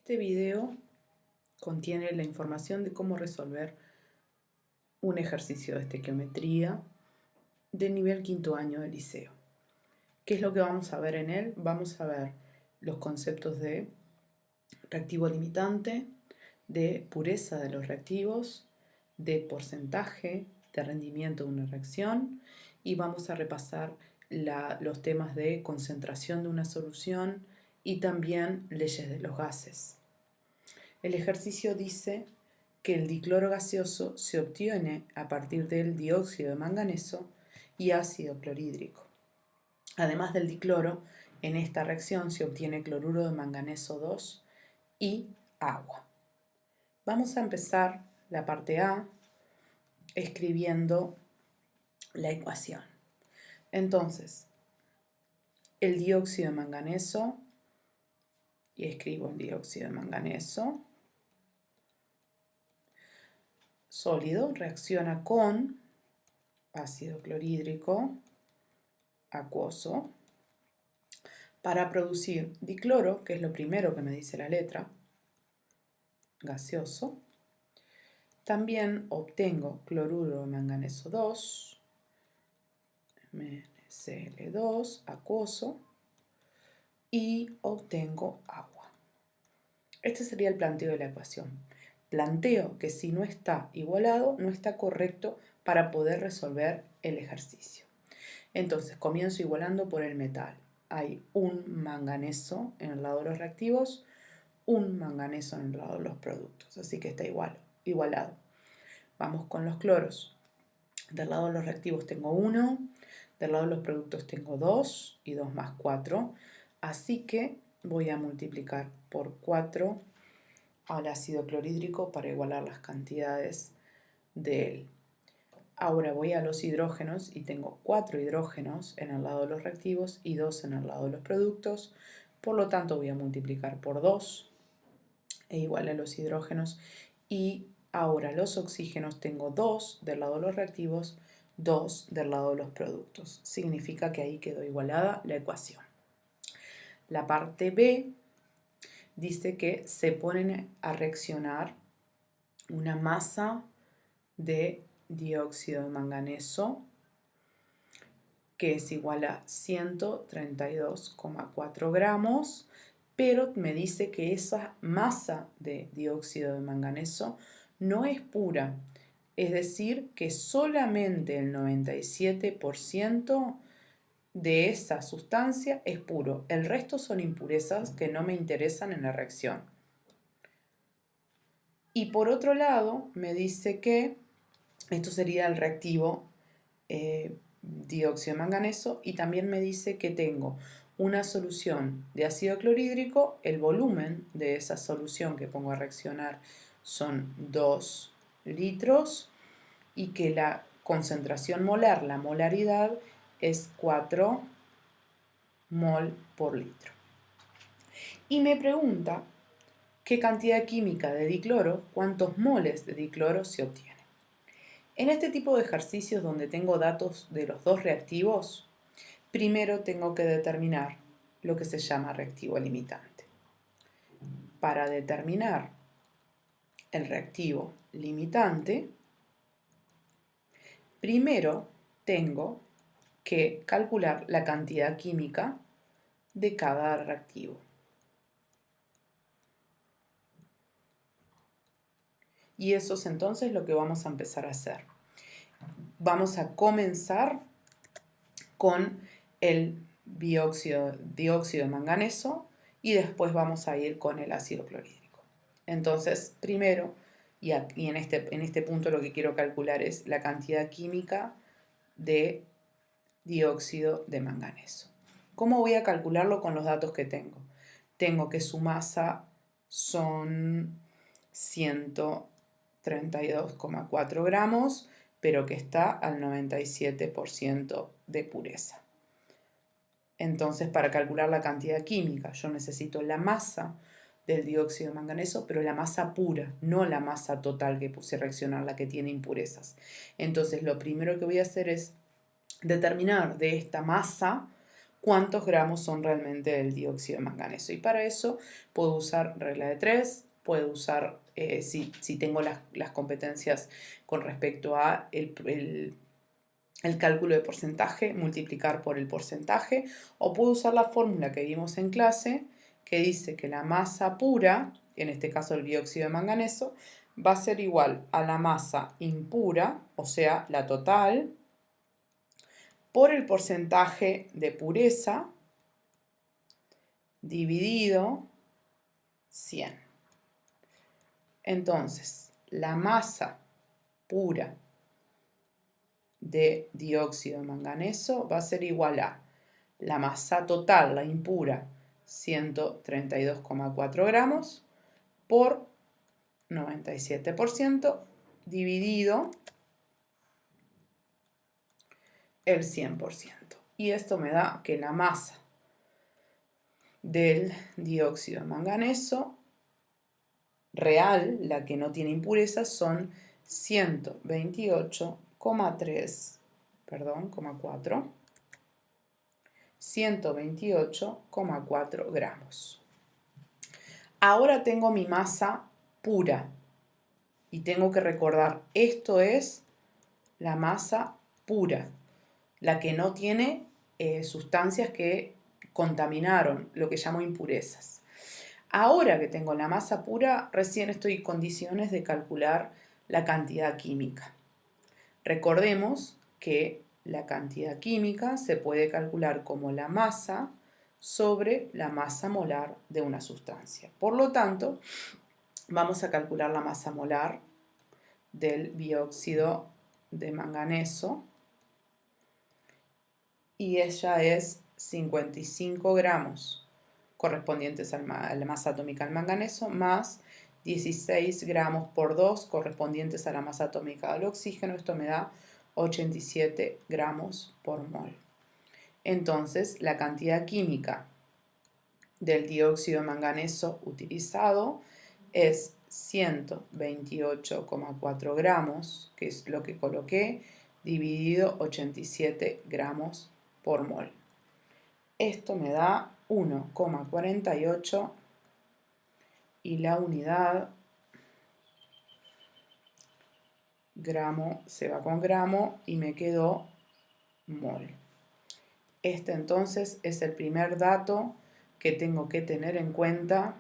Este video contiene la información de cómo resolver un ejercicio de estequiometría de nivel quinto año de liceo. ¿Qué es lo que vamos a ver en él? Vamos a ver los conceptos de reactivo limitante, de pureza de los reactivos, de porcentaje de rendimiento de una reacción y vamos a repasar los temas de concentración de una solución y también leyes de los gases. El ejercicio dice que el dicloro gaseoso se obtiene a partir del dióxido de manganeso y ácido clorhídrico. Además del dicloro, en esta reacción se obtiene cloruro de manganeso 2 y agua. Vamos a empezar la parte A escribiendo la ecuación. Entonces, el dióxido de manganeso, y escribo el dióxido de manganeso, sólido, reacciona con ácido clorhídrico acuoso para producir dicloro, que es lo primero que me dice la letra, gaseoso. También obtengo cloruro de manganeso 2, MnCl2, acuoso, y obtengo agua. Este sería el planteo de la ecuación. Planteo que si no está igualado, no está correcto para poder resolver el ejercicio. Entonces, comienzo igualando por el metal. Hay un manganeso en el lado de los reactivos, un manganeso en el lado de los productos, así que está igualado. Vamos con los cloros. Del lado de los reactivos tengo 1, del lado de los productos tengo 2 y 2 más 4, así que voy a multiplicar por 4 al ácido clorhídrico para igualar las cantidades de él. Ahora voy a los hidrógenos y tengo 4 hidrógenos en el lado de los reactivos y 2 en el lado de los productos. Por lo tanto voy a multiplicar por 2 e igual a los hidrógenos. Y ahora los oxígenos tengo 2 del lado de los reactivos, 2 del lado de los productos. Significa que ahí quedó igualada la ecuación. La parte B dice que se ponen a reaccionar una masa de dióxido de manganeso que es igual a 132,4 gramos, pero me dice que esa masa de dióxido de manganeso no es pura, es decir, que solamente el 97% de esa sustancia es puro, el resto son impurezas que no me interesan en la reacción. Y por otro lado, me dice que esto sería el reactivo dióxido de manganeso y también me dice que tengo una solución de ácido clorhídrico, el volumen de esa solución que pongo a reaccionar son 2 litros y que la concentración molar, la molaridad, es 4 mol por litro. Y me pregunta qué cantidad química de dicloro, cuántos moles de dicloro se obtiene. En este tipo de ejercicios donde tengo datos de los dos reactivos, primero tengo que determinar lo que se llama reactivo limitante. Para determinar el reactivo limitante, primero tengo que calcular la cantidad química de cada reactivo. Y eso es entonces lo que vamos a empezar a hacer. Vamos a comenzar con el dióxido de manganeso y después vamos a ir con el ácido clorhídrico. Entonces, primero, y en este punto lo que quiero calcular es la cantidad química de dióxido de manganeso. ¿Cómo voy a calcularlo con los datos que tengo? Tengo que su masa son 132,4 gramos, pero que está al 97% de pureza. Entonces, para calcular la cantidad química, yo necesito la masa del dióxido de manganeso, pero la masa pura, no la masa total que puse a reaccionar, la que tiene impurezas. Entonces, lo primero que voy a hacer es determinar de esta masa cuántos gramos son realmente del dióxido de manganeso. Y para eso puedo usar regla de 3, puedo usar, si tengo las competencias con respecto a el cálculo de porcentaje, multiplicar por el porcentaje, o puedo usar la fórmula que vimos en clase, que dice que la masa pura, en este caso el dióxido de manganeso, va a ser igual a la masa impura, o sea, la total, por el porcentaje de pureza dividido 100. Entonces, la masa pura de dióxido de manganeso va a ser igual a la masa total, la impura, 132,4 gramos, por 97% dividido el 100%. Y esto me da que la masa del dióxido de manganeso real, la que no tiene impurezas, son 128,4 gramos. Ahora tengo mi masa pura y tengo que recordar, esto es la masa pura, la que no tiene sustancias que contaminaron, lo que llamo impurezas. Ahora que tengo la masa pura, recién estoy en condiciones de calcular la cantidad química. Recordemos que la cantidad química se puede calcular como la masa sobre la masa molar de una sustancia. Por lo tanto, vamos a calcular la masa molar del dióxido de manganeso y ella es 55 gramos correspondientes a la masa atómica del manganeso, más 16 gramos por 2 correspondientes a la masa atómica del oxígeno. Esto me da 87 gramos por mol. Entonces, la cantidad química del dióxido de manganeso utilizado es 128,4 gramos, que es lo que coloqué, dividido 87 gramos por mol. Esto me da 1,48 y la unidad gramo se va con gramo y me quedó mol. Este entonces es el primer dato que tengo que tener en cuenta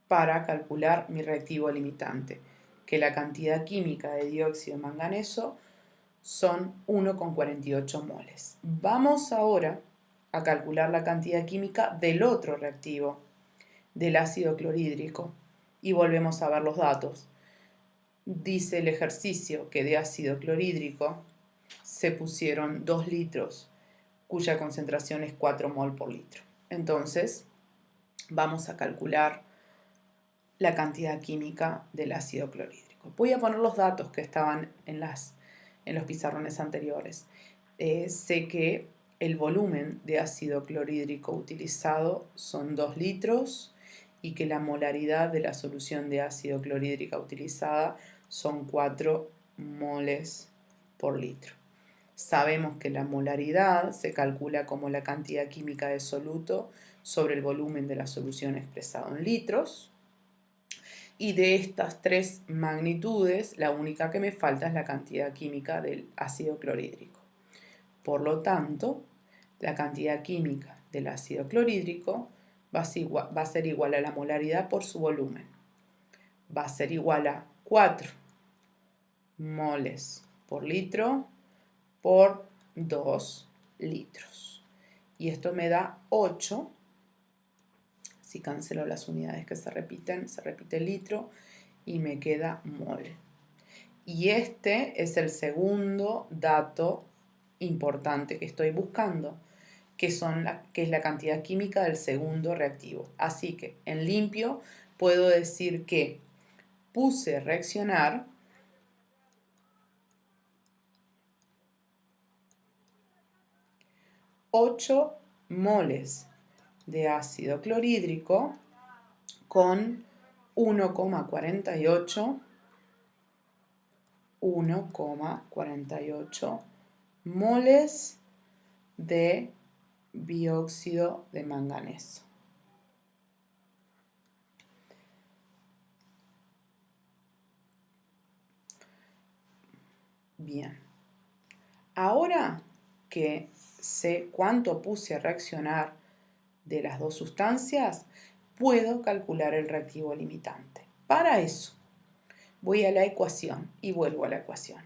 para calcular mi reactivo limitante, que la cantidad química de dióxido de manganeso son 1,48 moles. Vamos ahora a calcular la cantidad química del otro reactivo, del ácido clorhídrico, y volvemos a ver los datos. Dice el ejercicio que de ácido clorhídrico se pusieron 2 litros, cuya concentración es 4 mol por litro. Entonces, vamos a calcular la cantidad química del ácido clorhídrico. Voy a poner los datos que estaban en los pizarrones anteriores. Sé que el volumen de ácido clorhídrico utilizado son 2 litros y que la molaridad de la solución de ácido clorhídrica utilizada son 4 moles por litro. Sabemos que la molaridad se calcula como la cantidad química de soluto sobre el volumen de la solución expresado en litros. Y de estas 3 magnitudes, la única que me falta es la cantidad química del ácido clorhídrico. Por lo tanto, la cantidad química del ácido clorhídrico va a ser igual a la molaridad por su volumen. Va a ser igual a 4 moles por litro por 2 litros. Y esto me da 8. Si cancelo las unidades que se repiten, se repite el litro y me queda mol. Y este es el segundo dato importante que estoy buscando, que es la cantidad química del segundo reactivo. Así que en limpio puedo decir que puse a reaccionar $8 moles de ácido clorhídrico con 1,48 moles de dióxido de manganeso. Bien. Ahora que sé cuánto puse a reaccionar de las dos sustancias, puedo calcular el reactivo limitante. Para eso, voy a la ecuación y vuelvo a la ecuación.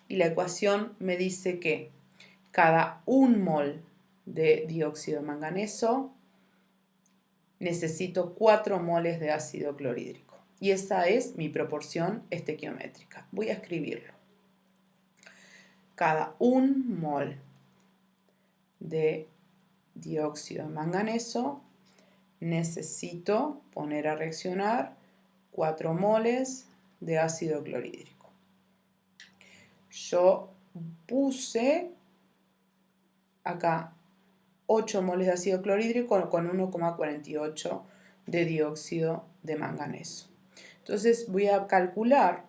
Y la ecuación me dice que cada 1 mol de dióxido de manganeso necesito 4 moles de ácido clorhídrico. Y esa es mi proporción estequiométrica. Voy a escribirlo. Cada 1 mol de dióxido de manganeso necesito poner a reaccionar 4 moles de ácido clorhídrico. Yo puse acá 8 moles de ácido clorhídrico con 1,48 de dióxido de manganeso. Entonces voy a calcular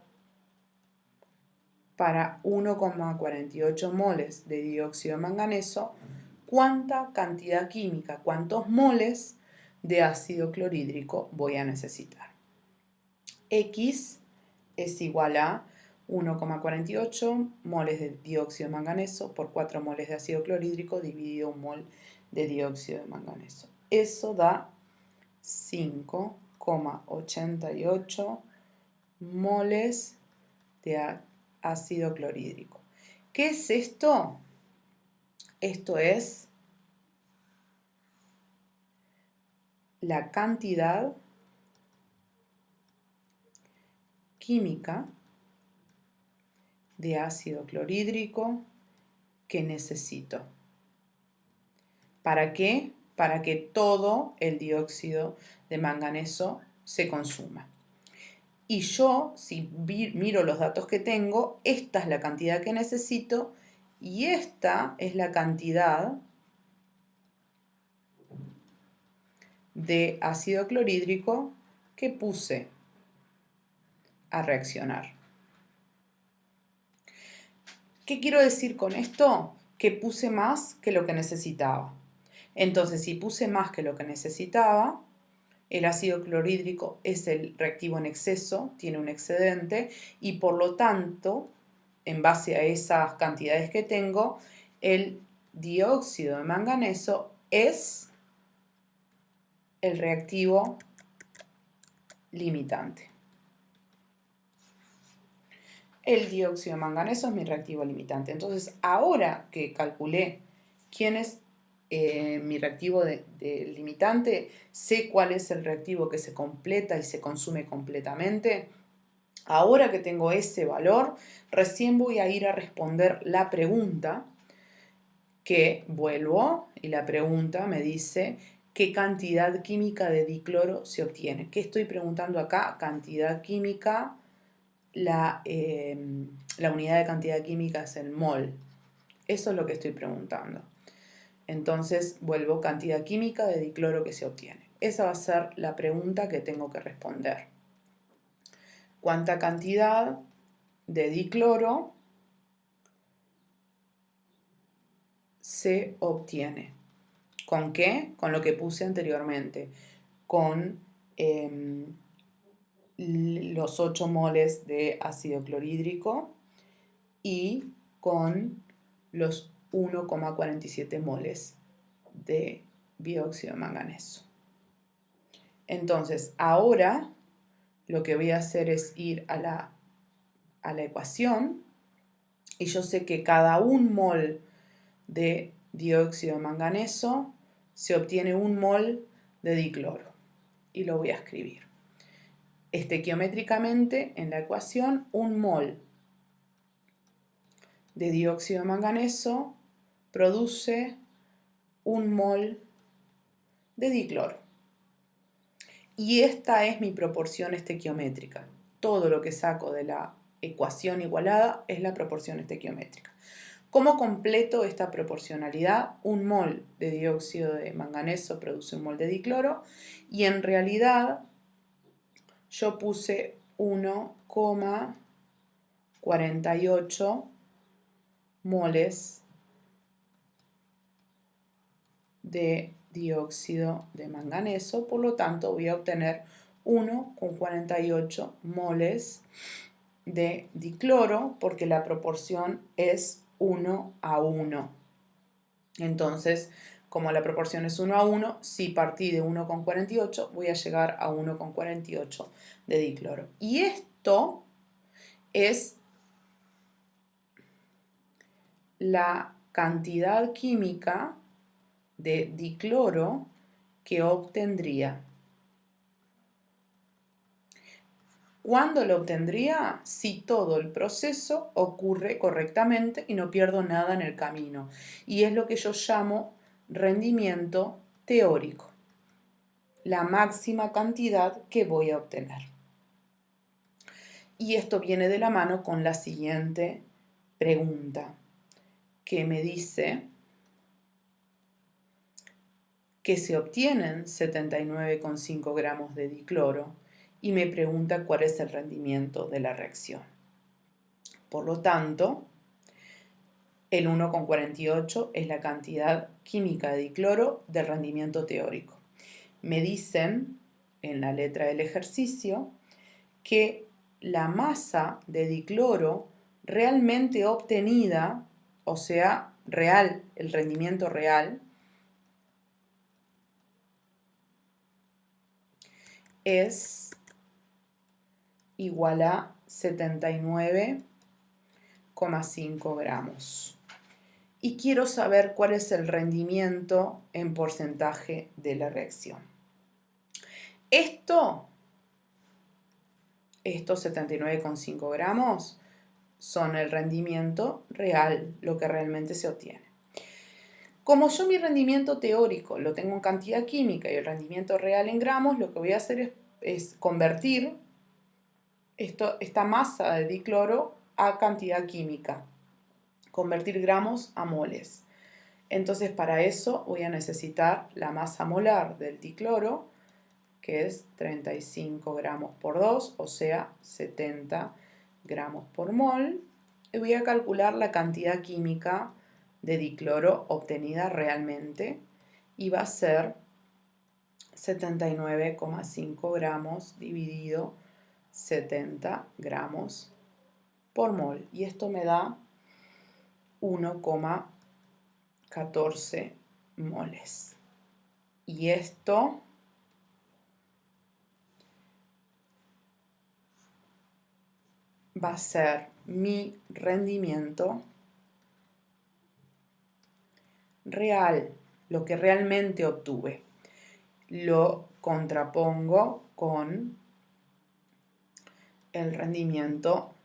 para 1,48 moles de dióxido de manganeso cuánta cantidad química, cuántos moles de ácido clorhídrico voy a necesitar. X es igual a 1,48 moles de dióxido de manganeso por 4 moles de ácido clorhídrico dividido 1 mol de dióxido de manganeso. Eso da 5,88 moles de ácido clorhídrico. ¿Qué es esto? Esto es la cantidad química de ácido clorhídrico que necesito. ¿Para qué? Para que todo el dióxido de manganeso se consuma. Y yo, si miro los datos que tengo, esta es la cantidad que necesito y esta es la cantidad de ácido clorhídrico que puse a reaccionar. ¿Qué quiero decir con esto? Que puse más que lo que necesitaba. Entonces, si puse más que lo que necesitaba, el ácido clorhídrico es el reactivo en exceso, tiene un excedente y por lo tanto, en base a esas cantidades que tengo, el dióxido de manganeso es el reactivo limitante. El dióxido de manganeso es mi reactivo limitante. Entonces, ahora que calculé quién es mi reactivo limitante, sé cuál es el reactivo que se completa y se consume completamente. Ahora que tengo ese valor, recién voy a ir a responder la pregunta, que vuelvo y la pregunta me dice qué cantidad química de dicloro se obtiene. ¿Qué estoy preguntando acá? Cantidad química. La unidad de cantidad química es el mol. Eso es lo que estoy preguntando. Entonces vuelvo cantidad química de dicloro que se obtiene. Esa va a ser la pregunta que tengo que responder. ¿Cuánta cantidad de dicloro se obtiene? ¿Con qué? Con lo que puse anteriormente. Con los 8 moles de ácido clorhídrico y con los 1,47 moles de dióxido de manganeso. Entonces, ahora lo que voy a hacer es ir a la ecuación y yo sé que cada 1 mol de dióxido de manganeso se obtiene 1 mol de dicloro y lo voy a escribir. Estequiométricamente en la ecuación 1 mol de dióxido de manganeso produce 1 mol de dicloro. Y esta es mi proporción estequiométrica. Todo lo que saco de la ecuación igualada es la proporción estequiométrica. ¿Cómo completo esta proporcionalidad? 1 mol de dióxido de manganeso produce 1 mol de dicloro y en realidad yo puse 1,48 moles de dióxido de manganeso, por lo tanto voy a obtener 1,48 moles de dicloro porque la proporción es 1 a 1. Entonces, como la proporción es 1 a 1, si partí de 1,48 voy a llegar a 1,48 de dicloro. Y esto es la cantidad química de dicloro que obtendría. ¿Cuándo lo obtendría? Si todo el proceso ocurre correctamente y no pierdo nada en el camino. Y es lo que yo llamo rendimiento teórico, la máxima cantidad que voy a obtener. Y esto viene de la mano con la siguiente pregunta, que me dice que se obtienen 79,5 gramos de dicloro y me pregunta cuál es el rendimiento de la reacción. Por lo tanto, el 1,48 es la cantidad química de dicloro del rendimiento teórico. Me dicen en la letra del ejercicio que la masa de dicloro realmente obtenida, o sea, real, el rendimiento real, es igual a 79,5 gramos. Y quiero saber cuál es el rendimiento en porcentaje de la reacción. Estos 79,5 gramos son el rendimiento real, lo que realmente se obtiene. Como yo mi rendimiento teórico lo tengo en cantidad química y el rendimiento real en gramos, lo que voy a hacer es convertir esta masa de dicloro a cantidad química, convertir gramos a moles. Entonces para eso voy a necesitar la masa molar del dicloro, que es 35 gramos por 2, o sea, 70 gramos por mol. Y voy a calcular la cantidad química de dicloro obtenida realmente y va a ser 79,5 gramos dividido 70 gramos por mol. Y esto me da 1,14 moles. Y esto va a ser mi rendimiento real, lo que realmente obtuve. Lo contrapongo con el rendimiento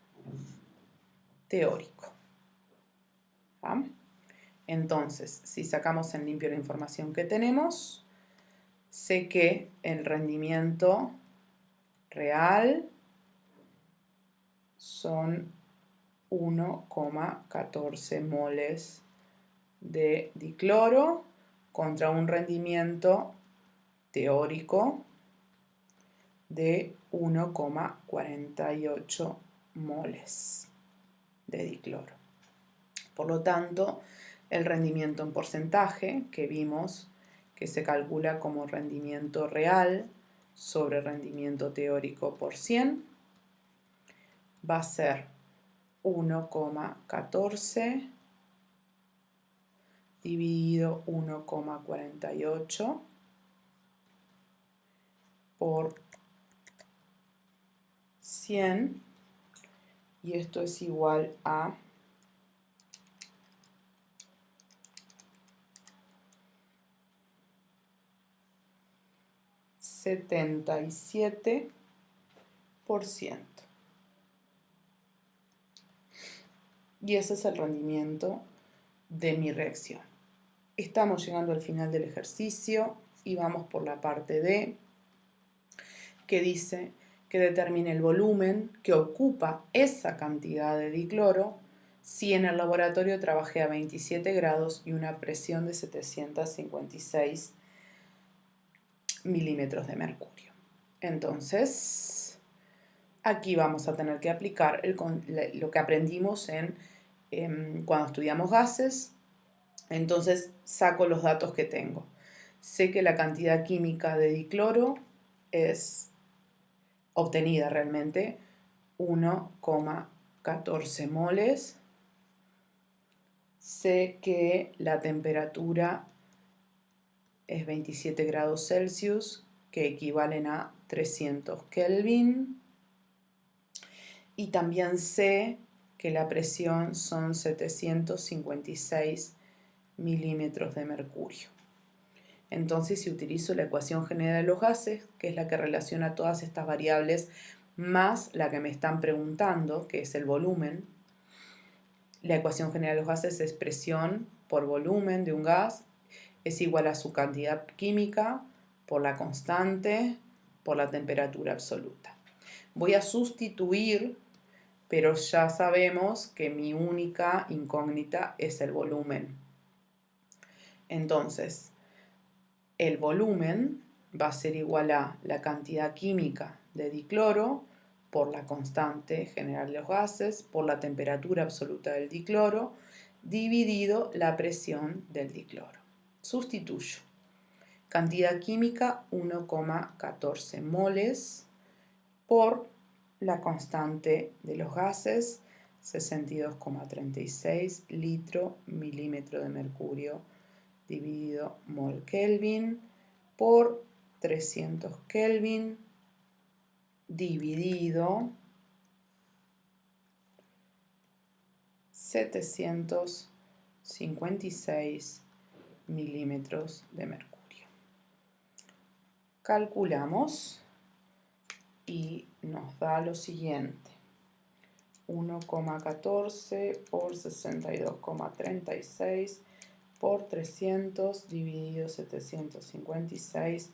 teórico. ¿Ah? Entonces, si sacamos en limpio la información que tenemos, sé que el rendimiento real son 1,14 moles de dicloro contra un rendimiento teórico de 1,48 moles de dicloro. Por lo tanto, el rendimiento en porcentaje que vimos que se calcula como rendimiento real sobre rendimiento teórico por 100 va a ser 1,14 dividido 1,48 por 100, y esto es igual a 77%. Y ese es el rendimiento de mi reacción. Estamos llegando al final del ejercicio y vamos por la parte D, que dice que determine el volumen que ocupa esa cantidad de dicloro si en el laboratorio trabajé a 27 grados y una presión de 756 milímetros de mercurio. Entonces, aquí vamos a tener que aplicar lo que aprendimos cuando estudiamos gases. Entonces, saco los datos que tengo. Sé que la cantidad química de dicloro es obtenida realmente 1,14 moles. Sé que la temperatura es 27 grados Celsius, que equivalen a 300 Kelvin. Y también sé que la presión son 756 milímetros de mercurio. Entonces, si utilizo la ecuación general de los gases, que es la que relaciona todas estas variables, más la que me están preguntando, que es el volumen, la ecuación general de los gases es presión por volumen de un gas, es igual a su cantidad química por la constante por la temperatura absoluta. Voy a sustituir, pero ya sabemos que mi única incógnita es el volumen. Entonces, el volumen va a ser igual a la cantidad química de dicloro por la constante general de los gases por la temperatura absoluta del dicloro dividido la presión del dicloro. Sustituyo. Cantidad química 1,14 moles por la constante de los gases 62,36 litro milímetro de mercurio dividido mol Kelvin por 300 Kelvin dividido 756 milímetros de mercurio. Calculamos y nos da lo siguiente: 1,14 por 62,36 por 300 dividido 756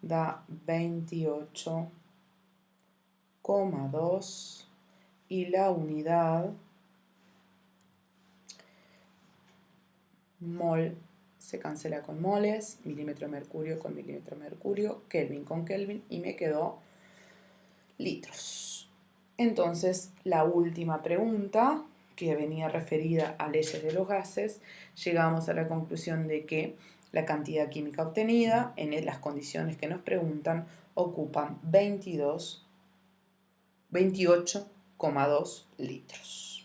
da 28,2 y la unidad mol se cancela con moles, milímetro de mercurio con milímetro de mercurio, Kelvin con Kelvin, y me quedó litros. Entonces, la última pregunta, que venía referida a leyes de los gases, llegamos a la conclusión de que la cantidad química obtenida en las condiciones que nos preguntan ocupan 28,2 litros.